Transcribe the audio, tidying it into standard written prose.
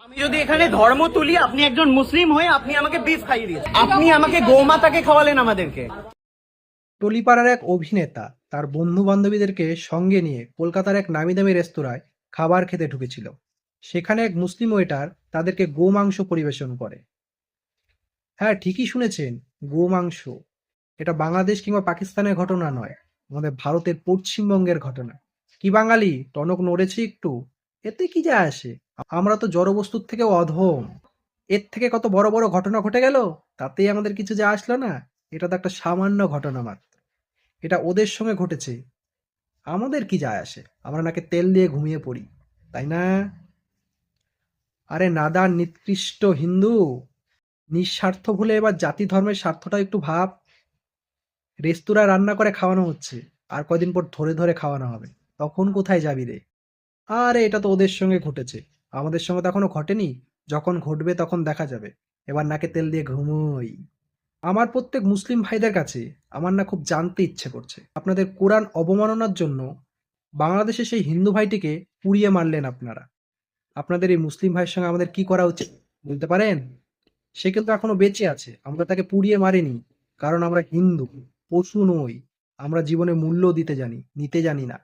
আমি যদি এখানে ধর্ম তুলি, আপনি একজন মুসলিম হয়ে আপনি আমাকে বিফ খাইয়ে দিয়েছেন, আপনি আমাকে গোমাতাকে খাওয়ালেন আমাদেরকে। টলিপাড়ার এক অভিনেতা তার বন্ধু বান্ধবীদেরকে সঙ্গে নিয়ে কলকাতার এক নামিদামি রেস্তোরাঁয় খাবার খেতে ঢুকেছিল। সেখানে এক মুসলিম ওয়েটার তাদেরকে গোমাংস পরিবেশন করে। হ্যাঁ, ঠিকই শুনেছেন, গোমাংস। এটা বাংলাদেশ কিংবা পাকিস্তানের ঘটনা নয়, আমাদের ভারতের পশ্চিমবঙ্গের ঘটনা। কি বাঙালি, টনক নড়েছে একটু? এতে কি যায় আসে? আমরা তো জড়বস্তুর থেকেও অধম। এর থেকে কত বড় বড় ঘটনা ঘটে গেল, তাতেই আমাদের কিছু যায় আসলো না। এটা তো একটা সামান্য ঘটনা মাত্র। এটা ওদের সঙ্গে ঘটেছে, আমাদের কি যায় আসে? আমরা নাকে তেল দিয়ে ঘুমিয়ে পড়ি, তাই না? আরে নাদান নিকৃষ্ট হিন্দু, নিঃস্বার্থ ভুলে এবার জাতি ধর্মের স্বার্থটা একটু ভাব। রেস্তোরাঁ রান্না করে খাওয়ানো হচ্ছে, আর কয়দিন পর ধরে ধরে খাওয়ানো হবে, তখন কোথায় যাবি রে? আরে এটা তো ওদের সঙ্গে ঘটেছে, আমাদের সঙ্গে তো এখনো ঘটেনি। যখন ঘটবে তখন দেখা যাবে। এবার নাকে তেল দিয়ে ঘুমোই। আমার প্রত্যেক মুসলিম ভাইদের কাছে আমার না খুব জানতে ইচ্ছে করছে, আপনাদের কোরআন অবমাননার জন্য বাংলাদেশে সেই হিন্দু ভাইটিকে পুড়িয়ে মারলেন আপনারা। আপনাদের এই মুসলিম ভাইয়ের সঙ্গে আমাদের কি করা উচিত বলতে পারেন? সে কিন্তু এখনো বেঁচে আছে, আমরা তাকে পুড়িয়ে মারিনি। কারণ আমরা হিন্দু, পশু নই। আমরা জীবনে মূল্য দিতে জানি, নিতে জানি না।